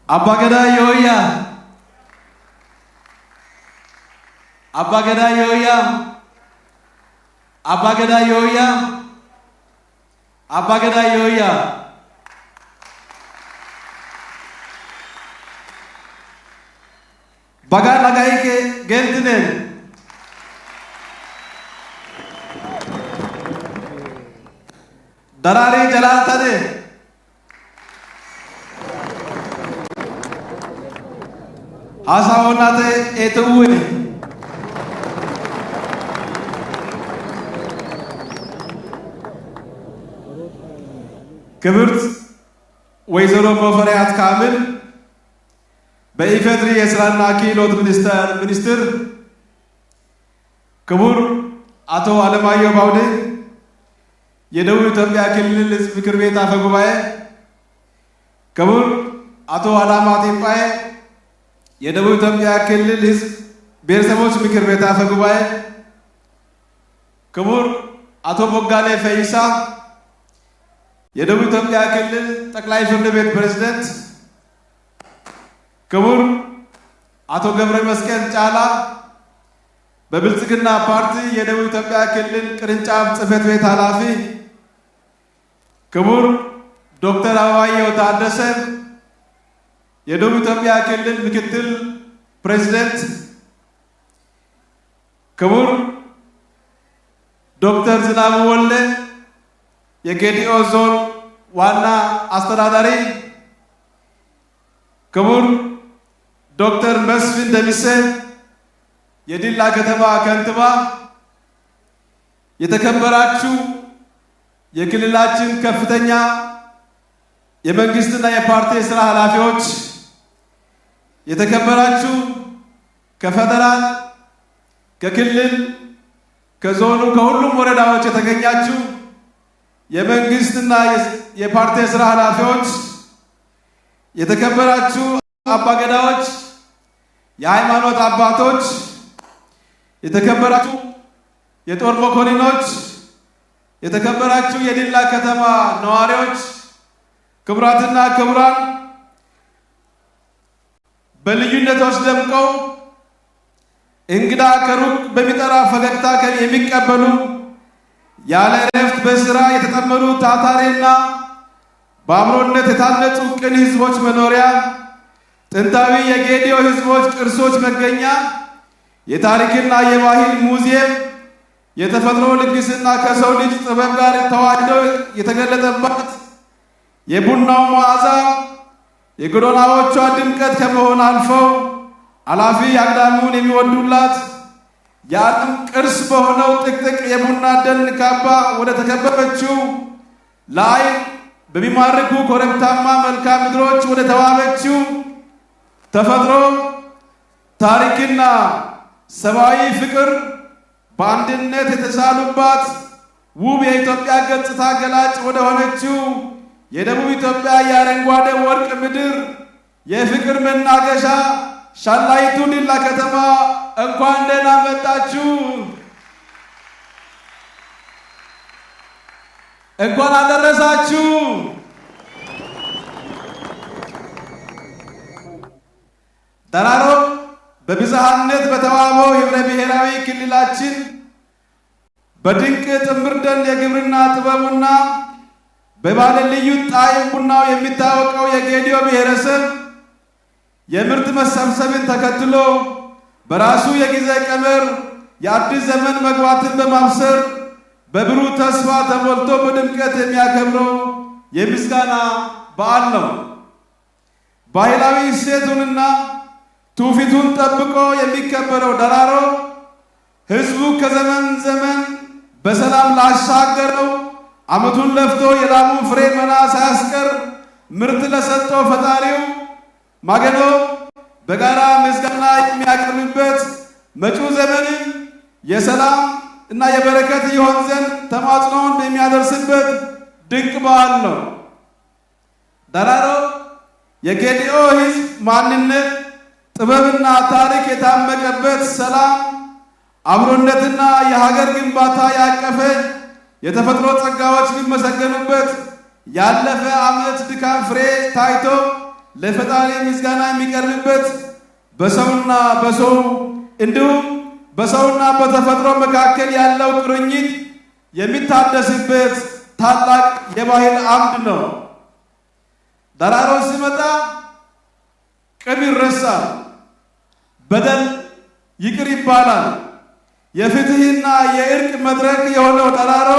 Abagada yoya. Abagada yoya. Abagada yoya. Abagada yoya. Baga lagai ke gentinen. Darari jalan tade. Asawonate itu uini. ክብርት ወይዘሮ ሙፈሪያት ካሚል በኢፌድሪ የስራና ክህሎት ሚኒስትር ክቡር አቶ አለማየሁ ባውዴ የደቡብ ኢትዮጵያ ክልል ሕዝብ ምክር ቤት አፈ ጉባኤ ክቡር አቶ አላማ ጢጳዬ የደቡብ ኢትዮጵያ ክልል ሕዝብ ብሔረሰቦች ምክር ቤት አፈ ጉባኤ ክቡር አቶ ቦጋሌ ፈይሳ የደቡብ ኢትዮጵያ ክልል ጠቅላይ ፍርድ ቤት ፕሬዝዳንት ክቡር አቶ ገብረ መስቀል ጫላ በብልጽግና ፓርቲ የደቡብ ኢትዮጵያ ክልል ቅርንጫፍ ጽሕፈት ቤት ኃላፊ ክቡር ዶክተር አበባየሁ ታደሰ የደቡብ ኢትዮጵያ ክልል ምክትል ፕሬዝዳንት ክቡር ዶክተር ዝናቡ ወልደ የጌዲኦ ዞን ዋና አስተዳዳሪ ክቡር ዶክተር መስፍን ደምሴ የዲላ ከተማ ከንቲባ የተከበራችሁ የክልላችን ከፍተኛ የመንግስትና የፓርቲ ስራ ኃላፊዎች የተከበራችሁ ከፌደራል ከክልል ከዞኑ ከሁሉም ወረዳዎች የተገኛችሁ የመንግስትና የፓርቲ ስራ ኃላፊዎች የተከበራችሁ አባገዳዎች የሃይማኖት አባቶች የተከበራችሁ የጦር መኮንኖች የተከበራችሁ የዲላ ከተማ ነዋሪዎች ክቡራትና ክቡራን በልዩነቶች ደምቀው እንግዳ ከሩቅ በሚጠራ ፈገግታ የሚቀበሉ ያለ እረፍት በስራ የተጠመዱ ታታሪና በአብሮነት የታነጹ ቅን ህዝቦች መኖሪያ ጥንታዊ የጌዲኦ ህዝቦች ቅርሶች መገኛ የታሪክና የባህል ሙዚየም የተፈጥሮ ልግስና ከሰው ልጅ ጥበብ ጋር ተዋህዶ የተገለጠባት የቡናው መዓዛ የጎዳናዎቿ ድምቀት ከመሆን አልፈው አላፊ አግዳሚውን የሚወዱላት የዓለም ቅርስ በሆነው ጥቅጥቅ የቡና ደን ካባ ወደ ተከበበችው ለዓይን በሚማርኩ ኮረብታማ መልክዓ ምድሮች ወደ ተዋበችው ተፈጥሮ ታሪክና ሰብአዊ ፍቅር በአንድነት የተሳሉባት ውብ የኢትዮጵያ ገጽታ ገላጭ ወደ ሆነችው የደቡብ ኢትዮጵያ የአረንጓዴ ወርቅ ምድር የፍቅር መናገሻ ሻላይቱ ዲላ ከተማ እንኳን ደህና መጣችሁ። እንኳን አደረሳችሁ። ደራሮ በብዝሃነት በተዋበው ህብረ ብሔራዊ ክልላችን በድንቅ ጥምር ደን የግብርና ጥበቡና በባለ ልዩ ጣዕም ቡናው የሚታወቀው የጌዲኦ ብሔረሰብ የምርት መሰብሰብን ተከትሎ በራሱ የጊዜ ቀመር የአዲስ ዘመን መግባትን በማብሰር በብሩህ ተስፋ ተሞልቶ በድምቀት የሚያከብረው የምስጋና በዓል ነው። ባህላዊ እሴቱንና ትውፊቱን ጠብቆ የሚከበረው ደራሮ ህዝቡ ከዘመን ዘመን በሰላም ላሻገረው ዓመቱን ለፍቶ የላሙን ፍሬ መና ሳያስቀር ምርት ለሰጠው ፈጣሪው ማገዶ በጋራ ምስጋና የሚያቀርብበት መጪው ዘመንም የሰላም እና የበረከት ይሆን ዘንድ ተማጽኖውን የሚያደርስበት ድንቅ በዓል ነው። ደራሮ የጌዲኦ ህዝብ ማንነት ጥበብና ታሪክ የታመቀበት ሰላም አብሮነትና የሀገር ግንባታ ያቀፈ የተፈጥሮ ጸጋዎች ሊመሰገኑበት ያለፈ ዓመት ድካም ፍሬ ታይቶ ለፈጣሪ ምስጋና የሚቀርብበት በሰውና በሰው እንዲሁም በሰውና በተፈጥሮ መካከል ያለው ቁርኝት የሚታደስበት ታላቅ የባህል አምድ ነው። ደራሮ ሲመጣ ቅም ይረሳል፣ በደል ይቅር ይባላል። የፍትህና የእርቅ መድረክ የሆነው ደራሮ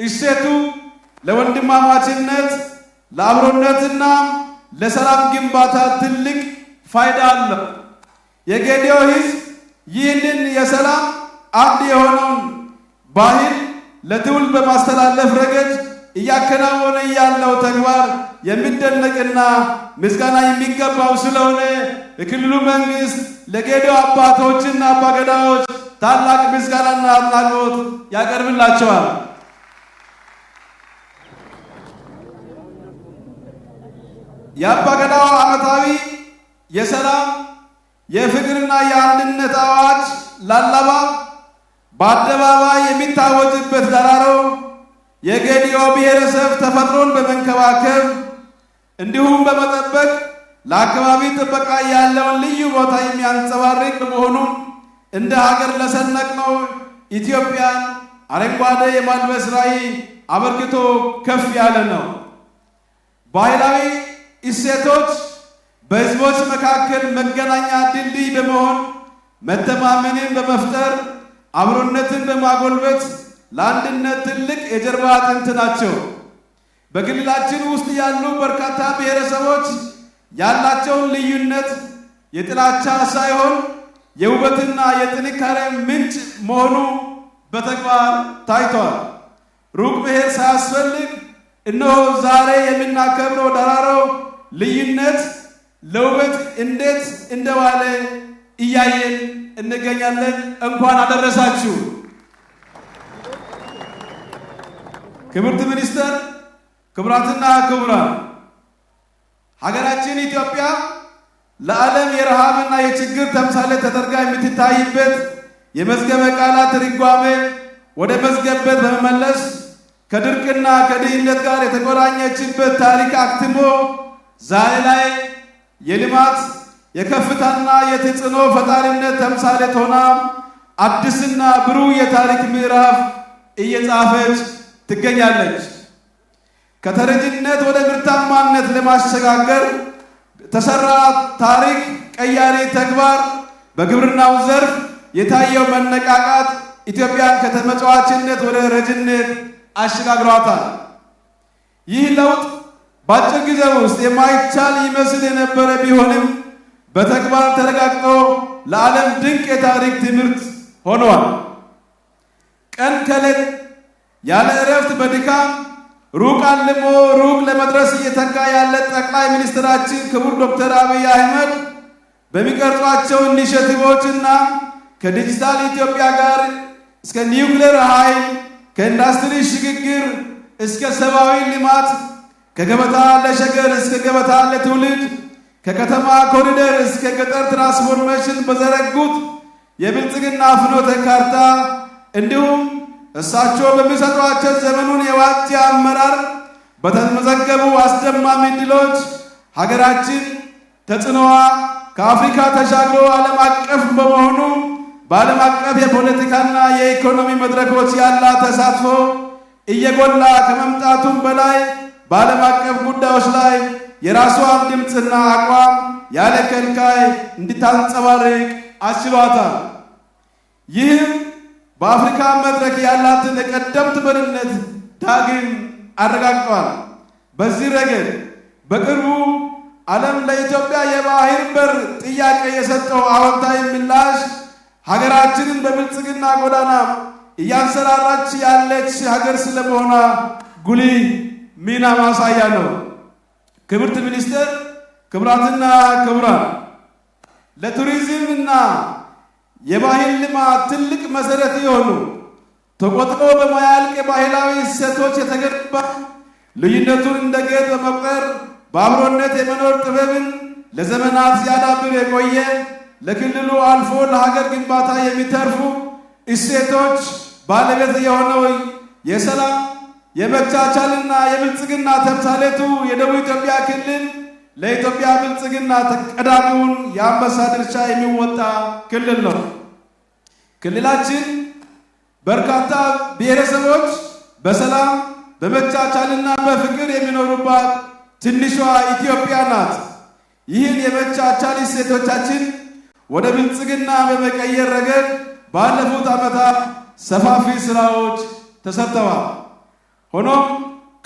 እሴቱ ለወንድማማችነት ለአብሮነትና ለሰላም ግንባታ ትልቅ ፋይዳ አለው። የጌዲዮ ሕዝብ ይህንን የሰላም አንድ የሆነውን ባህል ለትውልድ በማስተላለፍ ረገድ እያከናወነ ያለው ተግባር የሚደነቅና ምስጋና የሚገባው ስለሆነ የክልሉ መንግስት ለጌዲዮ አባቶችና አባገዳዎች ታላቅ ምስጋናና አድናቆት ያቀርብላቸዋል። የአባገዳው ዓመታዊ የሰላም የፍቅርና የአንድነት አዋጅ ላላባ በአደባባይ የሚታወጅበት ደራሮ የጌዲዮ ብሔረሰብ ተፈጥሮን በመንከባከብ እንዲሁም በመጠበቅ ለአካባቢ ጥበቃ ያለውን ልዩ ቦታ የሚያንጸባርቅ በመሆኑ እንደ ሀገር ለሰነቅነው ኢትዮጵያን አረንጓዴ የማልበስ ራዕይ አበርክቶ ከፍ ያለ ነው። ባህላዊ እሴቶች በህዝቦች መካከል መገናኛ ድልድይ በመሆን መተማመንን በመፍጠር አብሮነትን በማጎልበት ለአንድነት ትልቅ የጀርባ አጥንት ናቸው። በክልላችን ውስጥ ያሉ በርካታ ብሔረሰቦች ያላቸውን ልዩነት የጥላቻ ሳይሆን የውበትና የጥንካሬ ምንጭ መሆኑ በተግባር ታይቷል። ሩቅ መሄድ ሳያስፈልግ እነሆ ዛሬ የምናከብረው ደራሮ ልዩነት ለውበት እንዴት እንደዋለ እያየን እንገኛለን። እንኳን አደረሳችሁ። ክብርት ሚኒስትር፣ ክቡራትና ክቡራን፣ ሀገራችን ኢትዮጵያ ለዓለም የረሃብና የችግር ተምሳሌት ተደርጋ የምትታይበት የመዝገበ ቃላት ትርጓሜ ወደ መዝገበት በመመለስ ከድርቅና ከድህነት ጋር የተቆራኘችበት ታሪክ አክትሞ ዛሬ ላይ የልማት የከፍታና የተጽዕኖ ፈጣሪነት ተምሳሌት ሆና አዲስና ብሩህ የታሪክ ምዕራፍ እየጻፈች ትገኛለች። ከተረጅነት ወደ ምርታማነት ለማሸጋገር ተሰራ ታሪክ ቀያሪ ተግባር በግብርናው ዘርፍ የታየው መነቃቃት ኢትዮጵያን ከተመጽዋችነት ወደ ረጅነት አሸጋግሯታል። ይህ ለውጥ በአጭር ጊዜ ውስጥ የማይቻል ይመስል የነበረ ቢሆንም በተግባር ተረጋግጦ ለዓለም ድንቅ የታሪክ ትምህርት ሆኗል። ቀን ከሌት ያለ እረፍት በድካም ሩቅ አልሞ ሩቅ ለመድረስ እየተጋ ያለ ጠቅላይ ሚኒስትራችን ክቡር ዶክተር አብይ አህመድ በሚቀርጿቸው ኢኒሼቲቮችና ከዲጂታል ኢትዮጵያ ጋር እስከ ኒውክሌር ኃይል ከኢንዱስትሪ ሽግግር እስከ ሰብአዊ ልማት ከገበታ ለሸገር እስከ ገበታ ለትውልድ ከከተማ ኮሪደር እስከ ገጠር ትራንስፎርሜሽን በዘረጉት የብልጽግና ፍኖተ ካርታ እንዲሁም እሳቸው በሚሰጧቸው ዘመኑን የዋጀ አመራር በተመዘገቡ አስደማሚ ድሎች ሀገራችን ተጽዕኖዋ ከአፍሪካ ተሻግሮ ዓለም አቀፍ በመሆኑ በዓለም አቀፍ የፖለቲካና የኢኮኖሚ መድረኮች ያላት ተሳትፎ እየጎላ ከመምጣቱም በላይ በዓለም አቀፍ ጉዳዮች ላይ የራሷን ድምፅና አቋም ያለ ከልካይ እንድታንጸባርቅ አስችሏታል። ይህም በአፍሪካ መድረክ ያላትን የቀደምት መሪነት ዳግም አረጋግጧል። በዚህ ረገድ በቅርቡ ዓለም ለኢትዮጵያ የባህር በር ጥያቄ የሰጠው አዎንታዊ ምላሽ ሀገራችንን በብልጽግና ጎዳና እያንሰራራች ያለች ሀገር ስለመሆኗ ጉልህ ሚና ማሳያ ነው። ክብርት ሚኒስትር፣ ክቡራትና ክቡራን፣ ለቱሪዝምና የባህል ልማት ትልቅ መሰረት የሆኑ ተቆጥሮ በማያልቅ ባህላዊ እሴቶች የተገነባ ልዩነቱን እንደ ጌጥ በመቁጠር በአብሮነት የመኖር ጥበብን ለዘመናት ሲያዳብር የቆየ ለክልሉ አልፎ ለሀገር ግንባታ የሚተርፉ እሴቶች ባለቤት የሆነው የሰላም የመቻቻልና የብልጽግና ተምሳሌቱ የደቡብ ኢትዮጵያ ክልል ለኢትዮጵያ ብልጽግና ቀዳሚውን የአንበሳ ድርሻ የሚወጣ ክልል ነው። ክልላችን በርካታ ብሔረሰቦች በሰላም በመቻቻልና በፍቅር የሚኖሩባት ትንሿ ኢትዮጵያ ናት። ይህን የመቻቻል እሴቶቻችን ወደ ብልጽግና በመቀየር ረገድ ባለፉት ዓመታት ሰፋፊ ስራዎች ተሰርተዋል። ሆኖም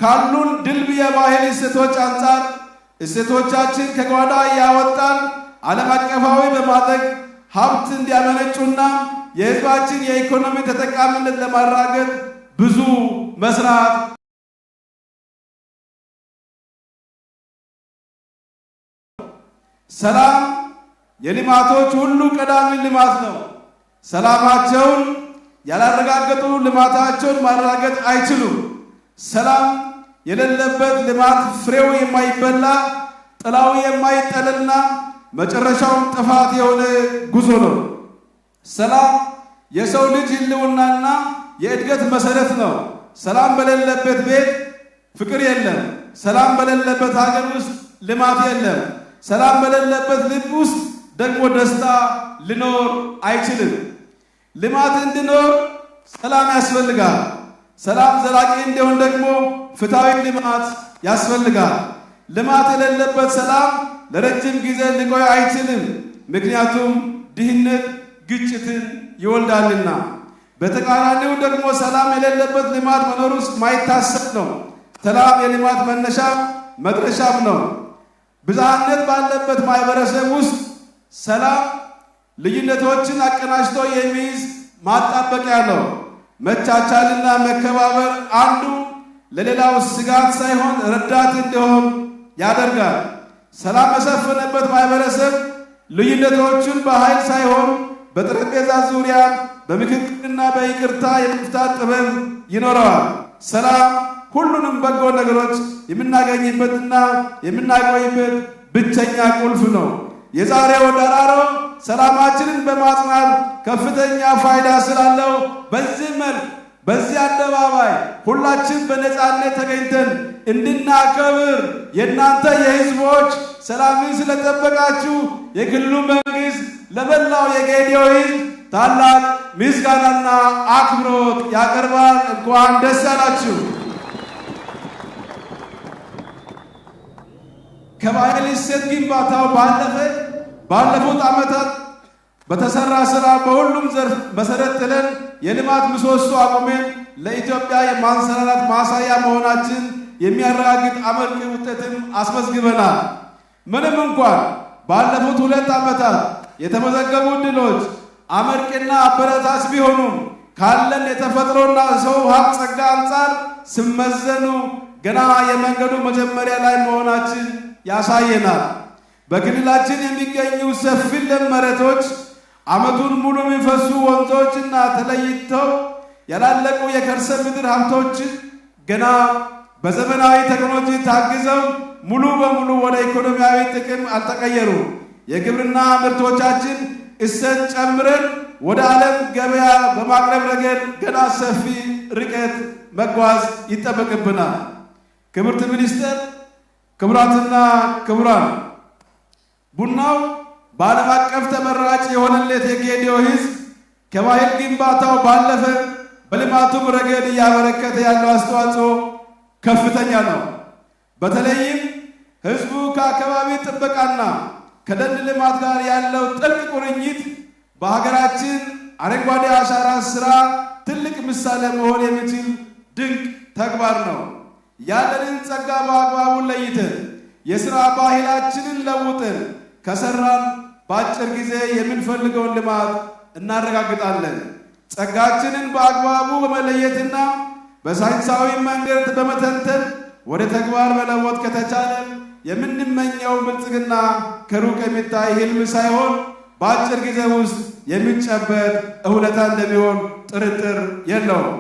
ካሉን ድልብ የባህል እሴቶች አንጻር እሴቶቻችን ከጓዳ ያወጣን ዓለም አቀፋዊ በማድረግ ሀብት እንዲያመነጩና የሕዝባችን የኢኮኖሚ ተጠቃሚነት ለማረጋገጥ ብዙ መስራት ሰላም የልማቶች ሁሉ ቀዳሚ ልማት ነው። ሰላማቸውን ያላረጋገጡ ልማታቸውን ማረጋገጥ አይችሉም። ሰላም የሌለበት ልማት ፍሬው የማይበላ ጥላው የማይጠለልና መጨረሻውም ጥፋት የሆነ ጉዞ ነው። ሰላም የሰው ልጅ ህልውናና የእድገት መሰረት ነው። ሰላም በሌለበት ቤት ፍቅር የለም። ሰላም በሌለበት ሀገር ውስጥ ልማት የለም። ሰላም በሌለበት ልብ ውስጥ ደግሞ ደስታ ሊኖር አይችልም። ልማት እንዲኖር ሰላም ያስፈልጋል። ሰላም ዘላቂ እንዲሆን ደግሞ ፍትሃዊ ልማት ያስፈልጋል። ልማት የሌለበት ሰላም ለረጅም ጊዜ ሊቆይ አይችልም። ምክንያቱም ድህነት ግጭትን ይወልዳልና። በተቃራኒው ደግሞ ሰላም የሌለበት ልማት መኖር ውስጥ ማይታሰብ ነው። ሰላም የልማት መነሻ መድረሻም ነው። ብዝሃነት ባለበት ማህበረሰብ ውስጥ ሰላም ልዩነቶችን አቀናጅቶ የሚይዝ ማጣበቂያ ነው። መቻቻልና መከባበር አንዱ ለሌላው ስጋት ሳይሆን ረዳት እንዲሆን ያደርጋል። ሰላም የሰፈነበት ማህበረሰብ ልዩነቶችን በኃይል ሳይሆን በጠረጴዛ ዙሪያ በምክክርና በይቅርታ የመፍታት ጥበብ ይኖረዋል። ሰላም ሁሉንም በጎ ነገሮች የምናገኝበትና የምናቆይበት ብቸኛ ቁልፍ ነው። የዛሬው ደራሮ ሰላማችንን በማጽናት ከፍተኛ ፋይዳ ስላለው በዚህ መልክ በዚህ አደባባይ ሁላችን በነፃነት ተገኝተን እንድናከብር የእናንተ የህዝቦች ሰላምን ስለጠበቃችሁ የክልሉ መንግስት ለመላው የጌዲዮ ህዝብ ታላቅ ምስጋናና አክብሮት ያቀርባል። እንኳን ደስ ያላችሁ። ከባህል እሴት ግንባታው ባለፉት ዓመታት በተሰራ ስራ በሁሉም ዘርፍ መሰረት ጥለን የልማት ምሰሶ አቁመን ለኢትዮጵያ የማንሰራራት ማሳያ መሆናችን የሚያረጋግጥ አመርቂ ውጤትም አስመዝግበናል። ምንም እንኳን ባለፉት 2 ዓመታት የተመዘገቡ ድሎች አመርቂና አበረታች ቢሆኑም ካለን የተፈጥሮና ሰው ሀብት ጸጋ አንጻር ሲመዘኑ ገና የመንገዱ መጀመሪያ ላይ መሆናችን ያሳየናል። በክልላችን የሚገኙ ሰፊ ለም መሬቶች፣ ዓመቱን ሙሉ የሚፈሱ ወንዞችና ተለይተው ያላለቁ የከርሰ ምድር ሀብቶች ገና በዘመናዊ ቴክኖሎጂ ታግዘው ሙሉ በሙሉ ወደ ኢኮኖሚያዊ ጥቅም አልተቀየሩም። የግብርና ምርቶቻችን እሴት ጨምረን ወደ ዓለም ገበያ በማቅረብ ረገድ ገና ሰፊ ርቀት መጓዝ ይጠበቅብናል። ክብርት ሚኒስትር፣ ክቡራትና ክቡራን፣ ቡናው በዓለም አቀፍ ተመራጭ የሆነለት የጌዲዮ ህዝብ ከባህል ግንባታው ባለፈ በልማቱም ረገድ እያበረከተ ያለው አስተዋጽኦ ከፍተኛ ነው። በተለይም ህዝቡ ከአካባቢ ጥበቃና ከደን ልማት ጋር ያለው ጥልቅ ቁርኝት በሀገራችን አረንጓዴ አሻራ ስራ ትልቅ ምሳሌ መሆን የሚችል ድንቅ ተግባር ነው። ያለንን ጸጋ በአግባቡ ለይተን የሥራ ባህላችንን ለውጠን ከሰራን በአጭር ጊዜ የምንፈልገውን ልማት እናረጋግጣለን። ጸጋችንን በአግባቡ በመለየትና በሳይንሳዊ መንገድ በመተንተን ወደ ተግባር መለወጥ ከተቻለ የምንመኘው ብልጽግና ከሩቅ የሚታይ ህልም ሳይሆን በአጭር ጊዜ ውስጥ የሚጨበጥ እውነታ እንደሚሆን ጥርጥር የለውም።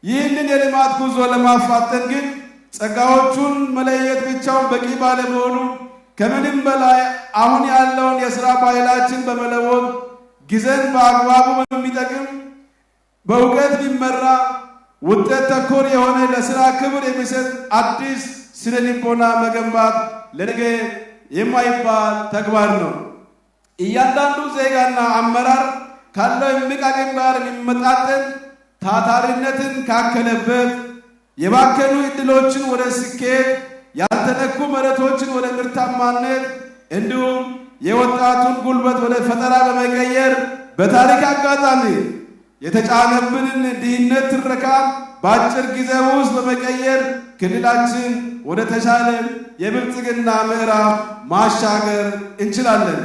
ይህንን የልማት ጉዞ ለማፋጠን ግን ጸጋዎቹን መለየት ብቻውን በቂ ባለመሆኑ ከምንም በላይ አሁን ያለውን የሥራ ባህላችን በመለወጥ ጊዜን በአግባቡ በሚጠቅም በእውቀት ቢመራ ውጤት ተኮር የሆነ ለሥራ ክብር የሚሰጥ አዲስ ስነ ልቦና መገንባት ለነገ የማይባል ተግባር ነው። እያንዳንዱ ዜጋና አመራር ካለው እምቅ አቅም ጋር የሚመጣጠን ታታሪነትን ካከለበት የባከኑ ዕድሎችን ወደ ስኬት፣ ያልተነኩ መሬቶችን ወደ ምርታማነት እንዲሁም የወጣቱን ጉልበት ወደ ፈጠራ በመቀየር በታሪክ አጋጣሚ የተጫነብንን ድህነት ትረካ በአጭር ጊዜ ውስጥ በመቀየር ክልላችን ወደ ተሻለ የብልጽግና ምዕራፍ ማሻገር እንችላለን።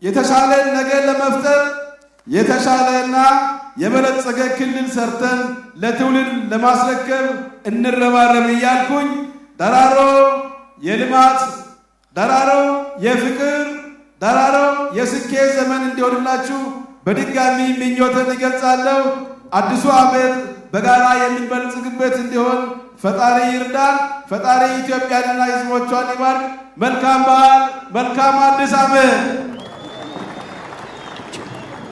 የተሻለ ነገር ለመፍጠር የተሻለና የበለጸገ ክልል ሰርተን ለትውልድ ለማስረከብ እንረባረብ እያልኩኝ ደራሮ የልማት ደራሮ የፍቅር ደራሮ የስኬት ዘመን እንዲሆንላችሁ በድጋሚ ምኞቴን እገልጻለሁ። አዲሱ ዓመት በጋራ የምንበልጽግበት እንዲሆን ፈጣሪ ይርዳን። ፈጣሪ ኢትዮጵያንና ሕዝቦቿን ይባርክ። መልካም በዓል፣ መልካም አዲስ ዓመት።